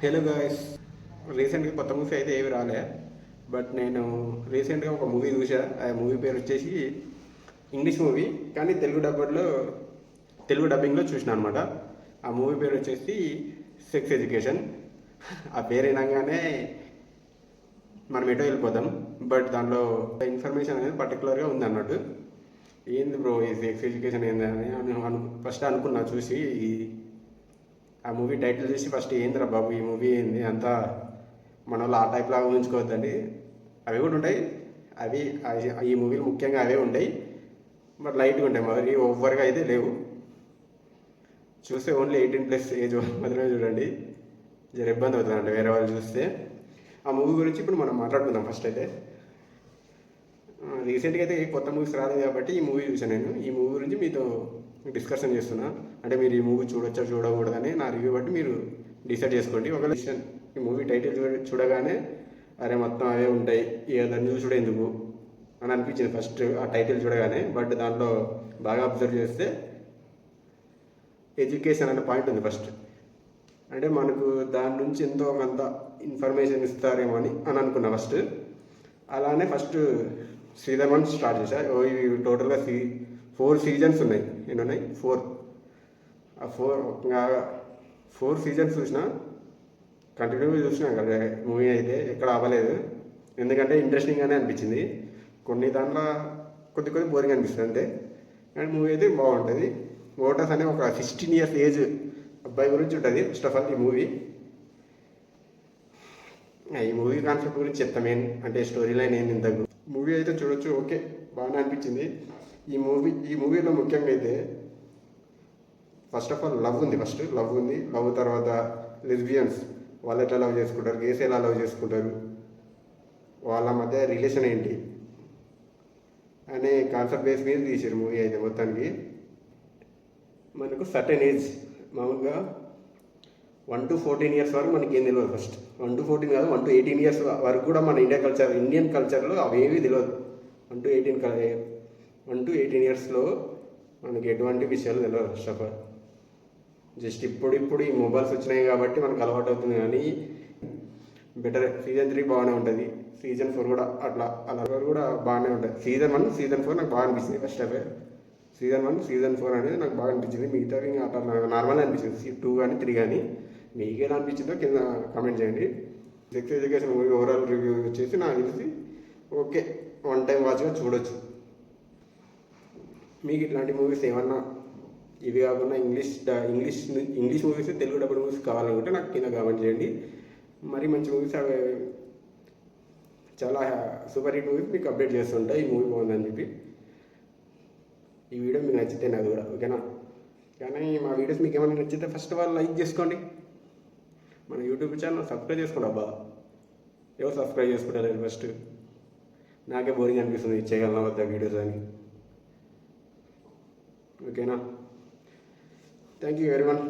Hello guys. రీసెంట్గా కొత్త movie అయితే ఏవి రాలే. బట్ నేను రీసెంట్గా ఒక మూవీ చూసా. ఆ మూవీ పేరు వచ్చేసి ఇంగ్లీష్ మూవీ, కానీ తెలుగు డబ్బింగ్లో చూసిన అనమాట. ఆ మూవీ పేరు వచ్చేసి సెక్స్ ఎడ్యుకేషన్. ఆ పేరు వినగానే మనం ఎటో వెళ్ళిపోతాం. బట్ దాంట్లో ఇన్ఫర్మేషన్ అనేది పర్టికులర్గా ఉంది అన్నట్టు. ఏంది బ్రో ఈ సెక్స్ ఎడ్యుకేషన్ ఏంది అని ఫస్ట్ అనుకున్నా చూసి. ఆ మూవీ టైటిల్ చూసి ఫస్ట్ ఏందిరా బాబు ఈ మూవీ ఏంది అంతా మన వాళ్ళు ఆ టైప్ లాగా ఊహించుకోవద్దండి. అవి కూడా ఉంటాయి. ఈ మూవీలు ముఖ్యంగా అవే ఉంటాయి. బట్ లైట్గా ఉంటాయి, మరి ఓవర్గా అయితే లేవు. చూస్తే ఓన్లీ 18+ ఏజ్ మాత్రమే చూడండి. జర ఇబ్బంది అవుతుందండి వేరే వాళ్ళు చూస్తే. ఆ మూవీ గురించి ఇప్పుడు మనం మాట్లాడుకుందాం. ఫస్ట్ అయితే రీసెంట్గా అయితే కొత్త మూవీస్ రాలేదు కాబట్టి ఈ మూవీ చూసాను. నేను ఈ మూవీ గురించి మీతో డిస్కషన్ చేస్తున్నా. అంటే మీరు ఈ మూవీ చూడొచ్చా చూడకూడదని నా రివ్యూ బట్టి మీరు డిసైడ్ చేసుకోండి. ఒకవేళ ఈ మూవీ టైటిల్ చూడగానే అరే మొత్తం అవే ఉంటాయి, దాన్ని చూసుడు ఎందుకు అని అనిపించింది ఫస్ట్ ఆ టైటిల్ చూడగానే. బట్ దాంట్లో బాగా అబ్జర్వ్ చేస్తే ఎడ్యుకేషన్ అనే పాయింట్ ఉంది ఫస్ట్. అంటే మనకు దాని నుంచి ఎంతో కొంత ఇన్ఫర్మేషన్ ఇస్తారేమో అని అనుకున్నా ఫస్ట్. అలానే ఫస్ట్ సీజన్ 1 స్టార్ట్ చేశా. ఇవి టోటల్గా 4 సీజన్స్ ఉన్నాయి. ఎన్ని ఉన్నాయి? 4. ఆ 4 సీజన్స్ చూసిన, కంటిన్యూగా చూసినా కదా. మూవీ అయితే ఎక్కడ అవ్వలేదు, ఎందుకంటే ఇంట్రెస్టింగ్గానే అనిపించింది. కొన్ని దాంట్లో కొద్ది బోరింగ్ అనిపిస్తుంది అంతే. అండ్ మూవీ అయితే బాగుంటుంది. ఓటర్స్ అనే ఒక 16 years ఏజ్ అబ్బాయి గురించి ఉంటుంది ఫస్ట్ ఆఫ్ ఆల్ ఈ మూవీ కాన్సెప్ట్ గురించి చెప్తాం. అంటే స్టోరీ లైన్ ఏంది ఇంతకు. మూవీ అయితే చూడొచ్చు, ఓకే, బాగానే అనిపించింది. ఈ మూవీలో ముఖ్యంగా అయితే ఫస్ట్ ఆఫ్ ఆల్ లవ్ ఉంది. లవ్ తర్వాత లెస్బియన్స్ వాళ్ళు ఎట్లా లవ్ చేసుకుంటారు, గేస్ ఎలా లవ్ చేసుకుంటారు, వాళ్ళ మధ్య రిలేషన్ ఏంటి అనే కాన్సెప్ట్ బేస్ మీద తీసారు మూవీ అయితే. మొత్తానికి మనకు సర్టెన్ ఏజ్, మామూలుగా 1 to 14 years వరకు మనకి ఏం తెలియదు. ఫస్ట్ 1 to 14 కాదు, 1 to 18 years వరకు కూడా మన ఇండియన్ కల్చర్లో అవేవి తెలియదు. 1 to 18 yearsలో మనకి ఎటువంటి విషయాలు తెలియదు ఫస్ట్ ఆఫ్ ఆల్. జస్ట్ ఇప్పుడు ఈ మొబైల్స్ వచ్చినాయి కాబట్టి మనకు అలవాటు అవుతుంది. కానీ బెటర్. సీజన్ 3 బాగానే ఉంటుంది, సీజన్ 4 కూడా అలా కూడా బాగానే ఉంటుంది. సీజన్ 1 సీజన్ 4 నాకు బాగా అనిపించింది. First of all season 1 season 4 అనేది నాకు బాగా అనిపించింది. మిగతావి ఇంకా అట్లా నార్మల్గా అనిపించింది. 2 కానీ 3 కానీ. మీకు ఎలా అనిపించిందో కింద కామెంట్ చేయండి. Sex education movie overall review వచ్చేసి నాకు తెలిసి ఓకే, 1 time వాచ్గా చూడొచ్చు. మీకు ఇట్లాంటి మూవీస్ ఏమన్నా ఇవి కాకుండా English movies, Telugu dubbed movies కావాలనుకుంటే నాకు కింద కామెంట్ చేయండి. మరి మంచి మూవీస్, అవి చాలా సూపర్ హిట్ మూవీస్ మీకు అప్డేట్ చేస్తుంటాయి. ఈ మూవీ బాగుందని చెప్పి. ఈ వీడియో మీకు నచ్చితే నాది కూడా ఓకేనా. కానీ మా వీడియోస్ మీకు ఏమైనా నచ్చితే ఫస్ట్ ఆఫ్ ఆల్ లైక్ చేసుకోండి. మన యూట్యూబ్ ఛానల్ సబ్స్క్రైబ్ చేసుకోండి. అబ్బా, ఎవరు సబ్స్క్రైబ్ చేసుకుంటారు ఫస్ట్? నాకే బోరింగ్ అనిపిస్తుంది చేయగలనా వద్ద వీడియోస్ అని. ఓకేనా. Thank you everyone.